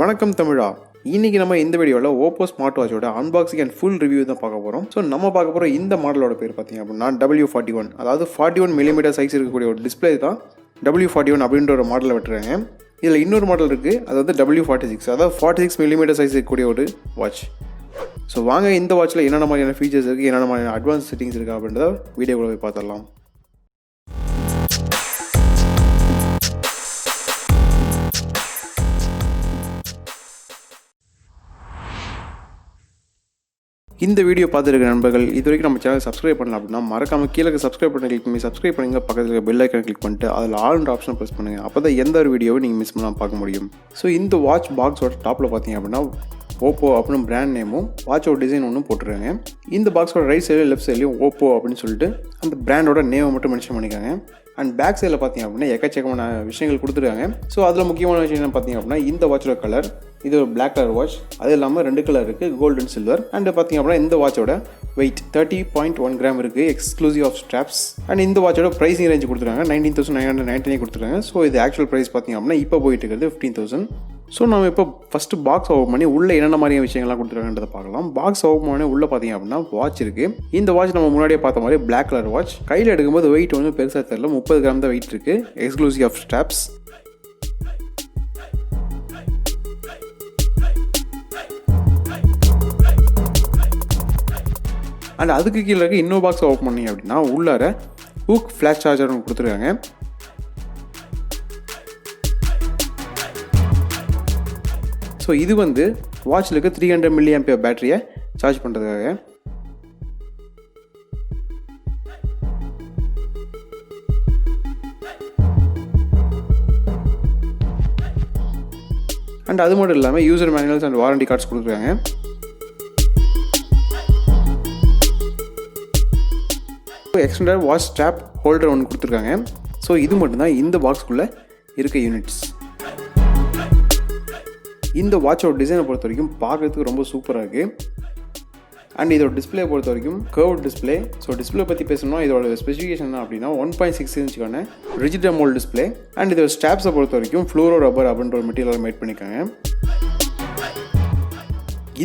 வணக்கம் தமிழா. இன்னைக்கு நம்ம இந்த வீடியோவில் Oppo Smartwatch unboxing and full review தான் பார்க்க போகிறோம். ஸோ நம்ம பார்க்க போகிற இந்த மாடலோட பேர் பார்த்தீங்க அப்படின்னா W41, அதாவது 41mm சைஸ் இருக்கக்கூடிய ஒரு டிஸ்பிளே தான் W41 அப்படின்ற ஒரு மாடலை விட்டுறாங்க. இதில் இன்னொரு மாடல் இருக்குது, அது வந்து W46, அதாவது 46mm சைஸ் இருக்கக்கூடிய ஒரு வாட்ச். ஸோ வாங்க இந்த வாட்சில் என்னென்ன மாதிரியான ஃபீச்சர்ஸ் இருக்குது, என்னென்ன மாதிரியான அட்வான்ஸ் செட்டிங்ஸ் இருக்குது அப்படின்றத வீடியோக்குள்ள போய் பார்த்துடலாம். இந்த வீடியோ பார்த்துருக்க நண்பர்கள் இது வரைக்கும் நம்ம சேனல் சப்ஸ்கிரைப் பண்ணலாம் அப்படின்னா மறக்காம கீழே சப்ஸ்கிரைப் பண்ண கிளிக் பண்ணி சப்ஸ்கிரைப் பண்ணுங்க. பக்கத்தில் இருக்க பெல் ஐக்கன் கிளிக் பண்ணிட்டு அதில் ஆல்ன்ற ஆப்ஷனை ப்ரெஸ் பண்ணுங்க. அப்போ தான் எந்த ஒரு வீடியோவை நீங்கள் மிஸ் பண்ணாமல் பார்க்க முடியும். ஸோ இந்த வாட்ச் பாக்ஸோட டாப்பில் பார்த்தீங்க அப்படின்னா ஓப்போ அப்படின்னு பிராண்ட் நேமும் வாட்சோட டிசைன் ஒன்றும் போட்டுருக்காங்க. இந்த பாக்ஸோட ரைட் சைடு லெஃப்ட் சைட்லையும் ஓப்போ அப்படின்னு சொல்லிட்டு அந்த பிராண்டோட நேமை மட்டும் மென்ஷன் பண்ணிக்காங்க. அண்ட் பேக் சைடில் பார்த்தீங்க அப்படின்னா எக்கச்சக்கமான விஷயங்கள் கொடுத்துருக்காங்க. ஸோ அதில் முக்கியமான விஷயம் என்ன பார்த்தீங்க அப்படின்னா இந்த வாட்சோட கலர், இது ஒரு பிளாக் கலர் வாட்ச், அது இல்லாமல் 2 கலர் இருக்குது, கோல்டு அண்ட் சில்வர். அண்ட் பார்த்தீங்க அப்படின்னா இந்த வாட்சோட வெயிட் 30.1 கிராம் இருக்குது, எக்ஸ்க்ளூசிவ் ஆஃப் ஸ்ட்ராப்ஸ். அண்ட் இந்த வாட்சோட ப்ரைஸிங் ரேஞ்ச் கொடுத்துருக்காங்க 19,999 கொடுத்துருக்காங்க. ஸோ இது ஆக்சுவல் ப்ரைஸ் பார்த்தீங்க அப்படின்னா இப்போ போயிட்டு இருக்கிறது 15,000. ஸோ நம்ம இப்போ ஃபஸ்ட்டு பாக்ஸ் ஓப்பன் பண்ணி உள்ளே என்னென்ன மாதிரியான விஷயங்கள்லாம் கொடுத்துருக்காங்கன்றதை பார்க்கலாம். பாக்ஸ் ஓப்பன் பண்ணி உள்ளே பார்த்தீங்க அப்படின்னா வாட்ச் இருக்குது. இந்த வாட்ச் நம்ம முன்னாடியே பார்த்த மாதிரி பிளாக் கலர் வாட்ச். கையில் எடுக்கும்போது வெயிட் ஒன்றும் பெருசாக தெரியல, 30 கிராம் தான் வெயிட் இருக்குது, எக்ஸ்க்ளூசிவ் ஆஃப் ஸ்ட்ராப்ஸ். அண்ட் அதுக்கு கீழே இருக்க இன்னொரு பாக்ஸ் ஓப்பன் பண்ணி அப்படின்னா உள்ளார ஹூக் ஃப்ளாஷ் சார்ஜர் ஒன்று கொடுத்துருக்காங்க. ஸோ இது வந்து வாட்சில் இருக்க 300 mAh பேட்டரியை சார்ஜ் பண்ணுறதுக்காக. அண்ட் அது மட்டும் இல்லாமல் user manuals and warranty cards கொடுத்துருக்காங்க. எக்ஸ்டெண்டட் வாட்ச் ஸ்ட்ராப் ஹோல்டர் ஒன்று கொடுத்துருக்காங்க. ஸோ இது மட்டும்தான் இந்த பாக்ஸ்க்குள்ளே இருக்க யூனிட்ஸ். இந்த வாட்சோட டிசைனை பொறுத்த வரைக்கும் பார்க்குறதுக்கு ரொம்ப சூப்பராக இருக்குது. அண்ட் இதோட டிஸ்பிளே பொறுத்த வரைக்கும் கர்வ் டிஸ்பிளே. ஸோ டிஸ்பிளே பற்றி பேசணும்னா இதோட ஸ்பெசிஃபிகேஷன் என்ன அப்படின்னா 1.6 இன்ச்சுக்கான ரிஜிட் அமோல்ட் டிஸ்பிளே. அண்ட் இதோட ஸ்ட்ராப்ஸை பொறுத்த வரைக்கும் ஃப்ளூரோ ரப்பர் அப்படின்ற ஒரு மெட்டீரியல் மேட் பண்ணியிருக்காங்க.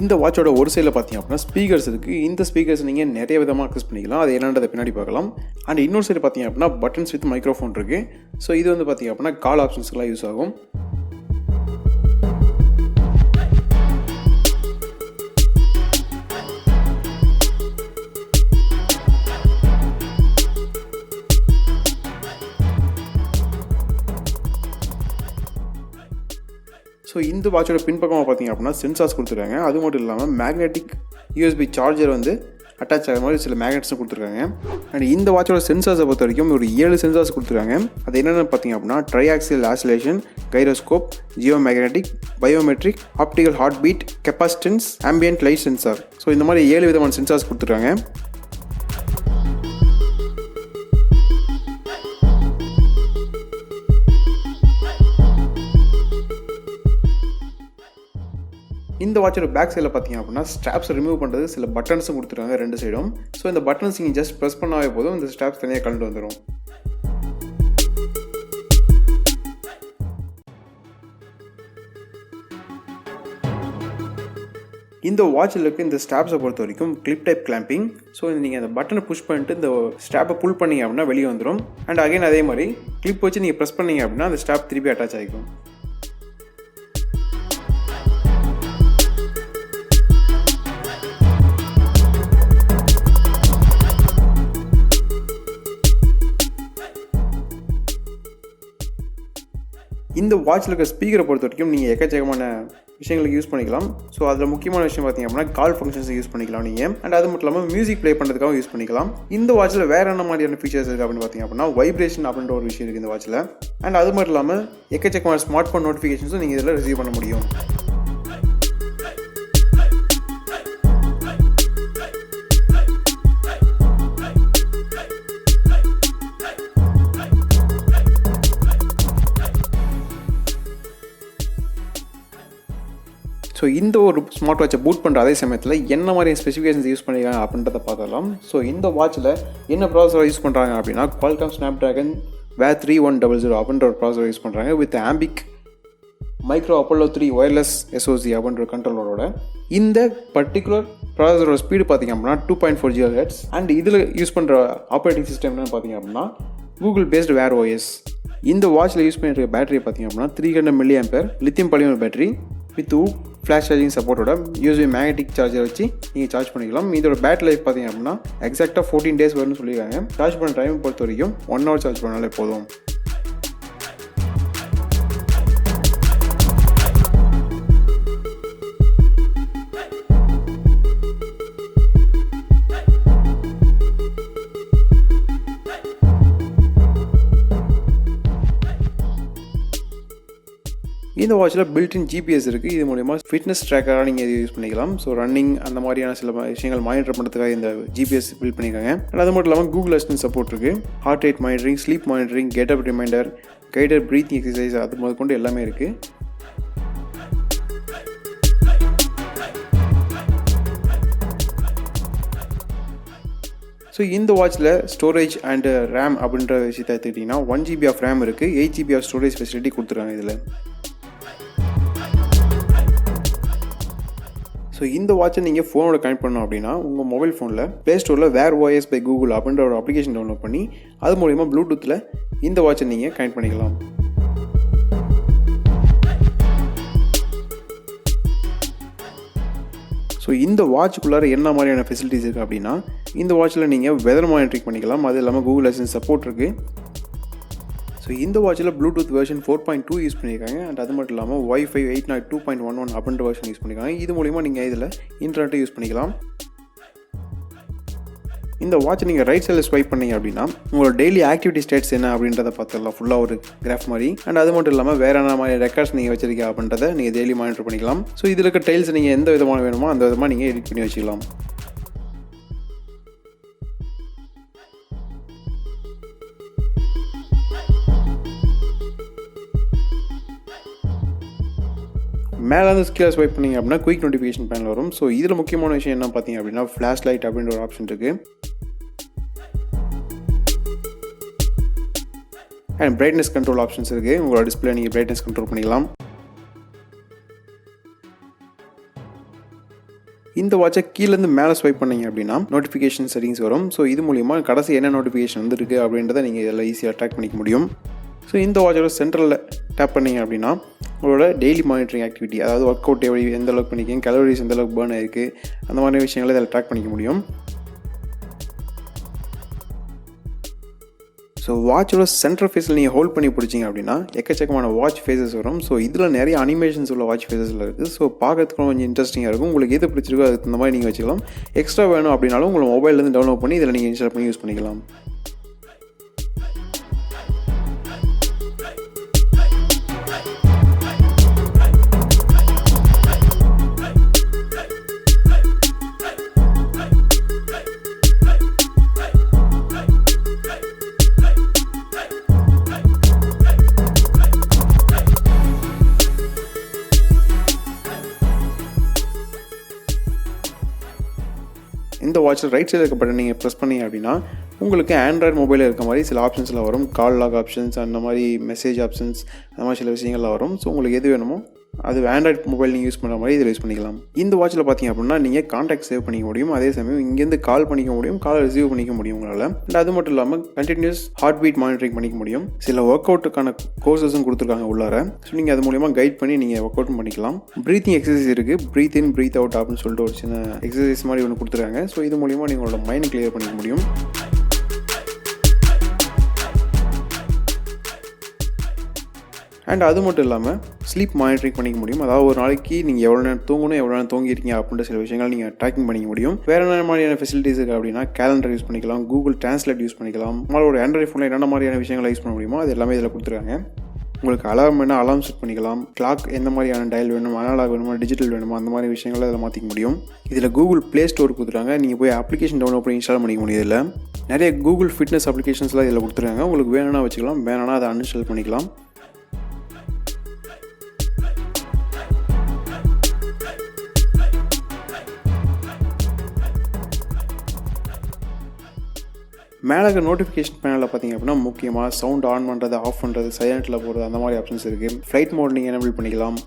இந்த வாட்சோட ஒரு சைடில் பார்த்தீங்க அப்படின்னா ஸ்பீக்கர்ஸ் இருக்குது. இந்த ஸ்பீக்கர்ஸ் நீங்கள் நிறைய விதமாக அக்சஸ் பண்ணிக்கலாம், அது என்னன்றதை பின்னாடி பார்க்கலாம். அண்ட் இன்னொரு சைடு பார்த்தீங்க அப்படின்னா பட்டன்ஸ் வித் மைக்ரோஃபோன் இருக்குது. ஸோ இது வந்து பார்த்தீங்க அப்படின்னா கால் ஆப்ஷன்ஸ்க்கெலாம் யூஸ் ஆகும். ஸோ இந்த வாட்சோட பின்பக்கமாக பார்த்தீங்க அப்படின்னா சென்சார்ஸ் கொடுத்துருக்காங்க. அது மட்டும் இல்லாமல் மேக்னெட்டிக் USB சார்ஜர் வந்து அட்டாச் ஆகிற மாதிரி சில மேக்னெட்ஸும் கொடுத்துருக்காங்க. அண்ட் இந்த வாட்சோட சென்சார்ஸை பொறுத்த வரைக்கும் ஒரு 7 சென்சார்ஸ் கொடுத்துருக்காங்க. அது என்னென்னு பார்த்தீங்க அப்படின்னா triaxial oscillation, gyroscope, geomagnetic, biometric, optical heartbeat, capacitance, ambient light sensor. So இந்த மாதிரி 7 விதமான சென்சார்ஸ் கொடுத்துருக்காங்க. இந்த வாட்சோட பேக் சைடில் பார்த்தீங்க அப்படின்னா ஸ்ட்ராப்ஸ் ரிமூவ் பண்ணுறது சில பட்டன்ஸும் கொடுத்துருக்காங்க 2 சைடும். ஸோ இந்த பட்டன்ஸ் நீங்கள் ஜஸ்ட் ப்ரெஸ் பண்ணாவே போதும், இந்த ஸ்ட்ராப்ஸ் தனியாக கலந்து வந்துடும். இந்த வாட்சில் இருக்க இந்த ஸ்ட்ராப்ஸை பொறுத்த வரைக்கும் கிளிப் டைப் கிளாம்பிங். ஸோ நீங்கள் அந்த பட்டனை புஷ் பண்ணிட்டு இந்த ஸ்ட்ராப்பை புல் பண்ணிங்க அப்படின்னா வெளியே வந்துடும். அண்ட் அகைன் அதே மாதிரி கிளிப் வச்சு நீங்கள் ப்ரெஸ் பண்ணிங்க அப்படின்னா அந்த ஸ்ட்ராப் திருப்பி அட்டாச் ஆகிக்கும். இந்த வாட்சில் இருக்க ஸ்பீக்கரை பொறுத்த வரைக்கும் நீங்கள் எக்கச்சக்கமான விஷயங்களுக்கு யூஸ் பண்ணிக்கலாம். ஸோ அதில் முக்கியமான விஷயம் பார்த்தீங்க அப்படின்னா கால் ஃபங்க்ஷன்ஸை யூஸ் பண்ணிக்கலாம் நீங்கள். அண்ட் அது மட்டும் இல்லாமல் மியூசிக் ப்ளே பண்ணுறதுக்காக யூஸ் பண்ணிக்கலாம். இந்த வாட்சில் வேறு என்ன மாதிரியான ஃபீச்சர்ஸ் இருக்குது அப்படின்னு பார்த்தீங்க அப்படின்னா வைப்ரேஷன் அப்படின்ற ஒரு விஷயம் இருக்குது இந்த வாட்சில். அண்ட் அது மட்டும் இல்லாமல் எக்கச்சக்கமான ஸ்மார்ட் ஃபோன் நோட்டிஃபிகேஷன்ஸும் நீங்கள் இதில் ரிசீவ் பண்ண முடியும். ஸோ இந்த ஒரு ஸ்மார்ட் வாட்சை பூட் பண்ணுற அதே சமயத்தில் என்ன மாதிரி ஸ்பெசிஃபிகேஷன்ஸ் யூஸ் பண்ணியிருக்காங்க அப்படின்றத பார்த்தலாம். ஸோ இந்த வாட்சில் என்ன ப்ராசஸர் யூஸ் பண்ணுறாங்க அப்படின்னா Qualcomm Snapdragon 3100 அப்படின்ற ஒரு ப்ராசஸர் யூஸ் பண்ணுறாங்க with Ambiq micro Apollo 3 wireless SoC அப்படின்ற கண்ட்ரோலரோட இந்த பர்டிகுலர் ப்ராசஸரோட ஸ்பீடு பார்த்திங்க அப்படின்னா 2.4 GHz. அண்ட் இதில் யூஸ் பண்ணுற ஆப்ரேட்டிங் சிஸ்டம் என்னென்னு பார்த்திங்க அப்படின்னா கூகுள் பேஸ்டு வேர் ஓஎஸ். இந்த வாட்சில் யூஸ் பண்ணியிருக்க பேட்டரி பார்த்திங்க அப்படின்னா 300 mAh lithium polymer battery with flash charging சப்போர்ட்டோட யூஎஸ்பி மேக்னெட்டிக் சார்ஜர் வச்சு நீங்கள் சார்ஜ் பண்ணிக்கலாம். இதோட பேட்டரி லைஃப் பார்த்திங்க அப்படின்னா எக்ஸாக்டாக 14 days வரும்னு சொல்லியிருக்காங்க. சார்ஜ் பண்ண டைம் பொறுத்த வரைக்கும் 1 hour சார்ஜ் பண்ணாலே போதும். இந்த வாட்சில் பில்ட்இன் ஜிபிஎஸ் இருக்குது. இது மூலமா ஃபிட்னஸ் ட்ராக்கராக நீங்கள் இது யூஸ் பண்ணிக்கலாம். ஸோ ரன்னிங் அந்த மாதிரியான சில விஷயங்கள் மானிட்டர் பண்ணுறதுக்காக இந்த ஜிபிஎஸ் பில்ட் பண்ணியிருக்காங்க. அது மட்டும் இல்லாமல் கூகுள் அசிஸ்டன்ட் சப்போர்ட் இருக்குது. Heart rate monitoring, sleep monitoring, get up reminder, guided breathing exercise அது முதல் கொண்டு எல்லாமே இருக்குது. ஸோ இந்த வாட்சில் ஸ்டோரேஜ் அண்ட் ரேம் அப்படின்ற விஷயத்தை எடுத்துக்கிட்டிங்கன்னா 1 GB ஆஃப் ரேம் இருக்குது, 8 GB ஆஃப் ஸ்டோரேஜ் ஃபெசிலிட்டி கொடுத்துருக்காங்க இதில். ஸோ இந்த வாட்சை நீங்கள் ஃபோனோட கனெக்ட் பண்ணோம் அப்படின்னா உங்கள் மொபைல் ஃபோனில் ப்ளே ஸ்டோரில் வேர் ஓஎஸ் பை கூகுள் அப்படின்ற ஒரு அப்ளிகேஷன் டவுன்லோட் பண்ணி அது மூலிமா ப்ளூடூத்தில் இந்த வாட்சை நீங்கள் கனெக்ட் பண்ணிக்கலாம். ஸோ இந்த வாட்சுக்குள்ளார என்ன மாதிரியான ஃபெசிலிட்டிஸ் இருக்குது அப்படின்னா இந்த வாட்சில் நீங்கள் வெதர் மானிட்டரிங் பண்ணிக்கலாம். அது இல்லாமல் கூகுள் அசிஸ்டன்ட் சப்போர்ட் இருக்குது. ஸோ இந்த வாட்சில் ப்ளூடூத் வெர்ஷன் 4.2 யூஸ் பண்ணியிருக்காங்க. அண்ட் அது மட்டும் இல்லாமல் வைஃபை 802.11 அப்படின்ற வெர்ஷன் யூஸ் பண்ணியிருக்காங்க. இது மூலிமா நீங்கள் இதில் இன்டர்நெட்டை யூஸ் பண்ணிக்கலாம். இந்த வாட்ச் நீங்கள் ரைட் சைடில் ஸ்வைப் பண்ணிங்க அப்படின்னா உங்களோட டெய்லி ஆக்டிவிட்டி ஸ்டேட்ஸ் என்ன அப்படின்றத பார்த்துக்கலாம், ஃபுல்லாக ஒரு கிராஃப் மாதிரி. அண்ட் அது மட்டும் இல்லாமல் வேறு என்ன மாதிரி ரெக்கார்ட்ஸ் நீங்கள் வச்சிருக்கீங்க அப்படின்றத நீங்கள் டெய்லி மானிட்டர் பண்ணிக்கலாம். ஸோ இதில் இருக்க டைல்ஸ் நீங்கள் எந்த விதமான வேணுமோ அந்த விதமாக நீங்கள் எடிட் பண்ணி வச்சுக்கலாம். மேலே வந்து கீழே ஸ்வைப் பண்ணிங்க அப்படின்னா குயிக் நோட்டிஃபிகேஷன் பேனல் வரும். ஸோ இதில் முக்கியமான விஷயம் என்ன பார்த்தீங்க அப்படின்னா ஃப்ளாஷ் லைட் அப்படின்ற ஒரு ஆப்ஷன் இருக்குது. அண்ட் பிரைட்னஸ் கண்ட்ரோல் ஆப்ஷன்ஸ் இருக்குது. உங்களோட டிஸ்பிளே நீங்கள் பிரைட்னஸ் கண்ட்ரோல் பண்ணிக்கலாம். இந்த வாட்சை கீழேருந்து மேலே ஸ்வைப் பண்ணிங்க அப்படின்னா நோட்டிஃபிகேஷன் செட்டிங்ஸ் வரும். ஸோ இது மூலிமா கடைசி என்ன நோட்டிஃபிகேஷன் வந்துருக்கு அப்படின்றத நீங்கள் இதில் ஈஸியாக ட்ராக் பண்ணிக்க முடியும். ஸோ இந்த வாட்சோட சென்ட்ரலில் டேப் பண்ணிங்க அப்படின்னா உங்களோட டெய்லி மானிட்டரிங் ஆக்டிவிட்டி, அதாவது ஒர்க் அவுட் எப்படி எந்த அளவுக்கு பண்ணிக்கிங்க, கலோரிஸ் எந்த அளவுக்கு பேர்ன் ஆயிருக்கு, அந்த மாதிரி விஷயங்களை இதில் ட்ராக் பண்ணிக்க முடியும். ஸோ வாட்சோட சென்டர் ஃபேஸில் நீங்கள் ஹோல்ட் பண்ணி பிடிச்சிங்க அப்படின்னா எக்கச்சக்கமான வாட்ச் ஃபேஸஸ் வரும். ஸோ இதில் நிறைய அனிமேஷன்ஸ் உள்ள வாட்ச் ஃபேஸஸில் இருக்குது. ஸோ பார்க்கறதுக்கு கொஞ்சம் இன்ட்ரெஸ்டிங்காக இருக்கும். உங்களுக்கு எது பிடிச்சிருக்கோ அதுக்கு இந்த மாதிரி நீங்கள் வச்சுக்கலாம். எக்ஸ்ட்ரா வேணும் அப்படின்னாலும் உங்களை மொபைல்லேருந்து டவுன்லோட் பண்ணி இதில் நீங்கள் இன்ஸ்டால் பண்ணி யூஸ் பண்ணிக்கலாம். இந்த வாட்சில் ரைட் சைடில் இருக்க பட்டன் நீங்கள் ப்ரெஸ் பண்ணிங்க அப்படின்னா உங்களுக்கு ஆண்ட்ராய்டு மொபைலில் இருக்க மாதிரி சில ஆப்ஷன்ஸ்லாம் வரும். கால் லாக் ஆப்ஷன்ஸ், அந்த மாதிரி மெசேஜ் ஆப்ஷன்ஸ், அந்த மாதிரி சில விஷயங்கள்லாம் வரும். ஸோ உங்களுக்கு எது வேணுமோ அது ஆண்ட்ராய்டு மொபைல் நீங்கள் யூஸ் பண்ணுற மாதிரி இதில் யூஸ் பண்ணிக்கலாம். இந்த வாட்சில் பார்த்தீங்க அப்படின்னா நீங்கள் கான்டாக்ட் சேவ் பண்ணிக்க முடியும். அதே சமயம் இங்கேருந்து கால் பண்ணிக்க முடியும், கால் ரிசீவ் பண்ணிக்க முடியும் உங்களால். அண்ட் அது மட்டும் இல்லாமல் கண்டினியூஸ் ஹார்ட் பீட் மானிட்டரிங் பண்ணிக்க முடியும். சில ஒர்க் அவுட்டுக்கான கோர்சஸும் கொடுத்துருக்காங்க உள்ளார. ஸோ நீங்கள் அது மூலிமா கைட் பண்ணி நீங்கள் ஒர்க் அவுட்டும் பண்ணிக்கலாம். ப்ரீத்திங் எக்ஸசைஸ் இருக்குது. ப்ரீத் இன் ப்ரீத் அவுட் அப்படின்னு சொல்லிட்டு ஒரு சின்ன எக்ஸசைஸ் மாதிரி ஒன்று கொடுத்துருக்காங்க. ஸோ இது மூலிமா நீங்கள் உங்களோட மைண்ட் கிளியர் பண்ணிக்க முடியும். அண்ட் அது மட்டும் இல்லாமல் ஸ்லீப் மானிட்டரிங் பண்ணிக்க முடியும். அதாவது ஒரு நாளைக்கு நீங்கள் எவ்வளோ நேரம் தூங்கணும், எவ்வளோ நேரம் தூங்கியிருக்கீங்க அப்படின்ற சில விஷயங்கள் நீங்கள் ட்ராக்கிங் பண்ணிக்க முடியும். வேறு என்ன மாதிரியான ஃபெசிலிட்டிஸ் இருக்குது அப்படின்னா கேலண்டர் யூஸ் பண்ணிக்கலாம், கூகுள் டிரான்ஸ்லேட் யூஸ் பண்ணிக்கலாம். உங்களோட ஆண்ட்ராய்ட் ஃபோனில் என்னென்ன மாதிரியான விஷயங்களை யூஸ் பண்ண முடியுமோ அது எல்லாமே இதில் கொடுத்துருக்காங்க. உங்களுக்கு அலாரம் வேணும், அலாரம் செட் பண்ணிக்கலாம். கிளாக் எந்த மாதிரியான டயல் வேணும், அனலாக் வேணுமா, டிஜிட்டல் வேணுமா, அந்த மாதிரி விஷயங்களை இதில் மாற்றிக்க முடியும். இதில் கூகுள் ப்ளே ஸ்டோர் கொடுத்துருக்காங்க. நீங்கள் போய் அப்ளிகேஷன் டவுன்லோட் பண்ணி இன்ஸ்டால் பண்ணிக்க முடியும். இதில் நிறைய கூகுள் ஃபிட்னஸ் அப்ளிகேஷன்ஸ்லாம் இதில் கொடுத்துருக்காங்க. உங்களுக்கு வேணும்னா வச்சுக்கலாம், வேணும்னா அதை அன்இன்ஸ்டால் பண்ணிக்கலாம். மேலே இருக்க நோட்டிஃபிகேஷன் பேனலில் பார்த்தீங்க அப்படின்னா முக்கியமாக சவுண்ட் ஆன் பண்ணுறது, ஆஃப் பண்ணுறது, சைலண்ட்டில் போடுறது அந்த மாதிரி ஆப்ஷன்ஸ் இருக்குது. ஃப்ளைட் மோட் நீங்கள் எனேபிள் பண்ணிக்கலாம்.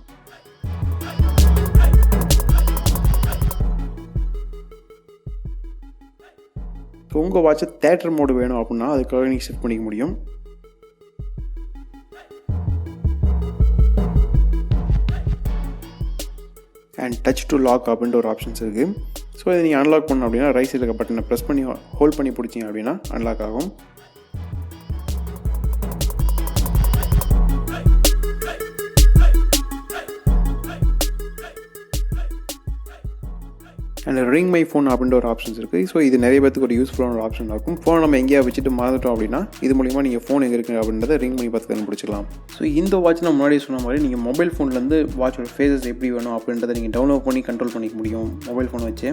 உங்கள் வாட்சை தேட்டர் மோடு வேணும் அப்படின்னா அதுக்காக நீங்கள் செட் பண்ணிக்க முடியும். அண்ட் டச் டு லாக் அப்படின்ற ஒரு ஆப்ஷன்ஸ் இருக்குது. ஸோ இதை நீங்கள் அன்லாக் பண்ணணும் அப்படின்னா ரைட் சைடில் இருக்க பட்டனை ப்ரெஸ் பண்ணி ஹோல்ட் பண்ணி பிடிச்சிங்க அப்படின்னா அன்லாக் ஆகும். அண்ட் ரிங் மை ஃபோன் அப்படின்ற ஒரு ஆப்ஷன்ஸ் இருக்குது. ஸோ இது நிறைய பேருக்கு ஒரு யூஸ்ஃபுல்லான ஒரு ஆப்ஷன் இருக்கும். ஃபோனை நம்ம எங்கேயா வச்சுட்டு மறந்துட்டோம் அப்படின்னா இது மூலிமா நீங்கள் ஃபோன் எங்கே இருக்குது அப்படின்றத ரிங் பண்ணி பார்த்து கண்டுபிடிச்சிக்கலாம். ஸோ இந்த வாட்ச் நான் முன்னாடி சொன்ன மாதிரி நீங்கள் மொபைல் ஃபோன்லேருந்து வாட்சோட ஃபேஸஸ் எப்படி வேணும் அப்படின்றத நீங்கள் டவுன்லோட் பண்ணி கண்ட்ரோல் பண்ணிக்க முடியும் மொபைல் ஃபோனை வச்சு.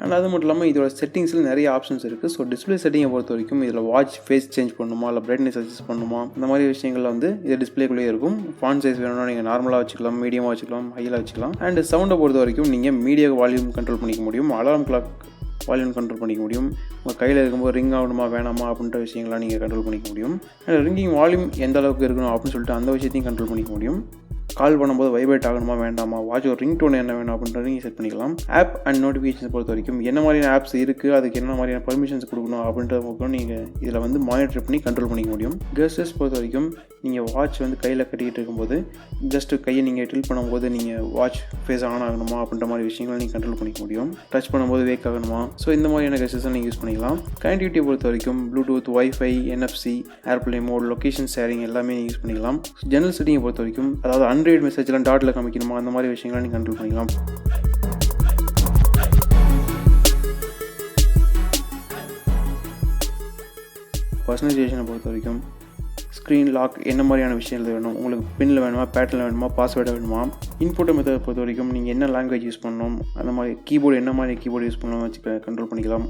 அண்ட் அது மட்டும் இல்லாமல் இதோட செட்டிங்ஸில் நிறைய ஆப்ஷன்ஸ் இருக்குது. ஸோ டிஸ்பிளே செட்டிங்கை பொறுத்த வரைக்கும் இதில் வாட்ச் ஃபேஸ் சேஞ்ச் பண்ணணுமா, இல்லை பிரைட்னஸ் அட்ஜஸ்ட் பண்ணணுமா, இந்த மாதிரி விஷயங்கள் வந்து இது டிஸ்பிளேக்குள்ளேயே இருக்கும். ஃபாண்ட் சைஸ் வேணும்னா நீங்கள் நார்மலாக வச்சுக்கலாம், மீடியமாக வச்சுக்கலாம், ஹையில் வச்சுக்கலாம். அண்ட் சவுண்டை பொறுத்த வரைக்கும் நீங்கள் மீடியா வால்யூம் கண்ட்ரோல் பண்ணிக்க முடியும், அலாரம் கிளாக் வால்யூம் கண்ட்ரோல் பண்ணிக்க முடியும். உங்கள் கையில் இருக்கும்போது ரிங் ஆகணுமா வேணாமா அப்படின்ற விஷயங்கள்லாம் நீங்கள் கண்ட்ரோல் பண்ணிக்க முடியும். அண்ட் ரிங்கிங் வால்யூம் எந்த அளவுக்கு இருக்கணும் அப்படின்னு சொல்லிட்டு அந்த விஷயத்தையும் கண்ட்ரோல் பண்ணிக்க முடியும். கால் பண்ணும்போது வைப்ரேட் ஆகணுமா வேண்டாமா, வாட்ச் ஒரு ரிங் டோன் என்ன வேணும் அப்படின்றத நீங்கள் செட் பண்ணிக்கலாம். ஆப் அண்ட் நோட்டிஃபிகேஷன்ஸ் பொறுத்த வரைக்கும் என்ன மாதிரியான ஆப்ஸ் இருக்குது, அதுக்கு என்ன மாதிரியான பர்மிஷன்ஸ் கொடுக்கணும் அப்படின்றத நீங்கள் இதில் வந்து மானிட்டர் பண்ணி கண்ட்ரோல் பண்ணிக்க முடியும். கெஸ்டர்ஸ் பொறுத்த வரைக்கும் நீங்கள் வாட்ச் வந்து கையில் கட்டிக்கிட்டு இருக்கும்போது ஜஸ்ட்டு கையை நீங்கள் டில் பண்ணும்போது நீங்கள் வாட்ச் ஃபேஸ் ஆன் ஆகணுமா அப்படின்ற மாதிரி விஷயங்களை நீங்கள் கண்ட்ரோல் பண்ணிக்க முடியும். டச் பண்ணும்போது வேக் ஆகணுமா, ஸோ இந்த மாதிரியான கெஸ்டர்ஸை நீங்கள் யூஸ் பண்ணிக்கலாம். கனெக்டிவிட்டியை பொறுத்த வரைக்கும் Bluetooth, wifi, NFC, airplane mode, location sharing எல்லாமே யூஸ் பண்ணிக்கலாம். ஜெனரல் செட்டிங்கை பொறுத்த வரைக்கும் அதாவது அன்ரீட் மெசேஜ்லாம் டாட்டில் காமிக்கணுமா அந்த மாதிரி விஷயங்களை நீங்கள் கண்ட்ரோல் பண்ணிக்கலாம். பர்சனலைசேஷனை பொறுத்த வரைக்கும் ஸ்க்ரீன் லாக் என்ன மாதிரியான விஷயங்கள் வேணும், உங்களுக்கு பின்னில் வேணுமா, பேட்டர்னில் வேணுமா, பாஸ்வேர்டாக வேணுமா, இன்புட் மெத்தடை பொறுத்த வரைக்கும் நீங்கள் என்ன லாங்குவேஜ் யூஸ் பண்ணணும், அந்த மாதிரி கீபோர்டு என்ன மாதிரி கீபோர்டு யூஸ் பண்ணணும் வச்சு கண்ட்ரோல் பண்ணிக்கலாம்.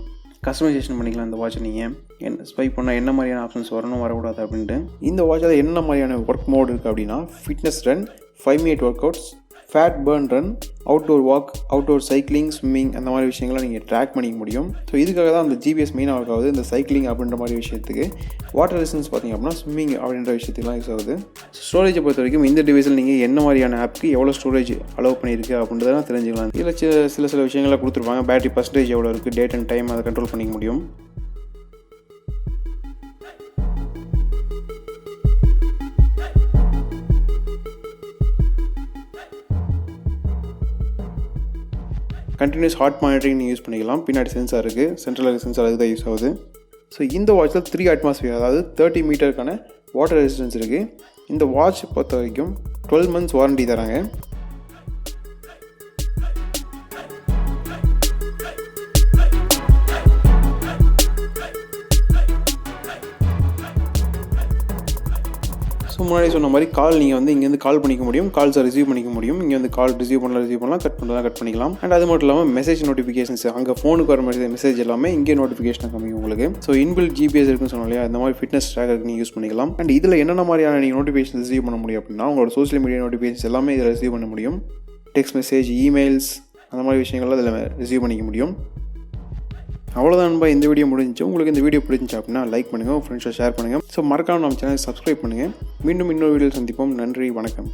கஸ்டமைசேஷன் பண்ணிக்கலாம் இந்த வாட்சை நீங்கள் என்ன ஸ்வைப் பண்ணால் என்ன மாதிரியான ஆப்ஷன்ஸ் வரணும் வரக்கூடாது அப்படின்ட்டு. இந்த வாட்சில் என்ன மாதிரியான ஒர்க் மோட் இருக்குது அப்படின்னா fitness run, 5 minute workouts, fat burn run, outdoor walk, outdoor cycling, swimming அந்த மாதிரி விஷயங்களை நீங்கள் ட்ராக் பண்ணிக்க முடியும். ஸோ இதுக்காக தான் அந்த ஜிபிஎஸ் மெயினாக ஒர்க் ஆகுது. இந்த சைக்கிளிங் அப்படின்ற மாதிரி விஷயத்துக்கு வாட்டர் ரெசிஸ்டன்ஸ் பார்த்திங்க அப்படின்னா ஸ்விம்மிங் அப்படின்ற விஷயத்துக்குலாம் யூஸ் ஆகுது. ஸ்டோரேஜை பொறுத்த வரைக்கும் இந்த டிவைஸில் நீங்கள் என்ன மாதிரியான ஆப்புக்கு எவ்வளோ ஸ்டோரேஜ் அலோவ் பண்ணியிருக்கு அப்படின்றதெல்லாம் தெரிஞ்சுக்கலாம். இதில் சில விஷயங்களை கொடுத்துருப்பாங்க. பேட்டரி பர்சன்டேஜ் எவ்வளோ இருக்குது, டேட் அண்ட் டைம் அதை கண்ட்ரோல் பண்ணிக்க முடியும். கண்டினியூஸ் ஹார்ட் மானிட்டரிங் நீங்கள் யூஸ் பண்ணிக்கலாம். பின்னாடி சென்சார் இருக்குது, சென்ட்ரல் சென்சார் அதுதான் யூஸ் ஆகுது. ஸோ இந்த வாட்சில் 3 atmosphere அதாவது 30 மீட்டருக்கான வாட்டர் ரெசிஸ்டன்ஸ் இருக்குது. இந்த வாட்ச் பொறுத்த வரைக்கும் 12 months வாரண்டி தராங்க. ஸோ முன்னாடி சொன்ன மாதிரி கால் நீங்கள் வந்து இங்கேருந்து கால் பண்ணிக்க முடியும், கால்ஸை ரிசீவ் பண்ணிக்க முடியும். இங்கே வந்து கால் ரிசீவ் பண்ணலாம், கட் பண்ணலாம், கட் பண்ணிக்கலாம். அண்ட் அது மட்டும் இல்லாமல் மெசேஜ் நோட்டிஃபிகேஷன்ஸ் அங்கே ஃபோனுக்கு வர மெசேஜ் எல்லாமே இங்கே நோட்டிஃபிகேஷன் காமிக்கும் உங்களுக்கு. ஸோ இன்பில்ட் GPS இருக்குன்னு சொன்னோம் இல்லையா, இந்த மாதிரி ஃபிட்னஸ் ட்ராக்கருக்கு நீங்கள் யூஸ் பண்ணிக்கலாம். அண்ட் இதில் என்னென்ன மாதிரியான நீங்கள் நோட்டிஃபிகேஷன் ரிசீவ் பண்ண முடியும் அப்படின்னா உங்களோட சோஷியல் மீடியா நோட்டிஃபிகேஷன்ஸ் எல்லாமே இதில் ரிசீவ் பண்ண முடியும். டெக்ஸ்ட் மெசேஜ், இமெயில்ஸ் அந்த மாதிரி விஷயங்கள்லாம் இதில் ரிசீவ் பண்ணிக்க முடியும். அவ்வளோதான் நண்பா, இந்த வீடியோ முடிஞ்சிச்சு. உங்களுக்கு இந்த வீடியோ பிடிச்சிச்சு அப்படின்னா லைக் பண்ணுங்கள், உங்கள் ஃப்ரெண்ட்ஸை ஷேர் பண்ணுங்கள். ஸோ மறக்காமல் நம்ம சேனலை சப்ஸ்கிரைப் பண்ணுங்கள். மீண்டும் இன்னொரு வீடியோ சந்திப்போம். நன்றி, வணக்கம்.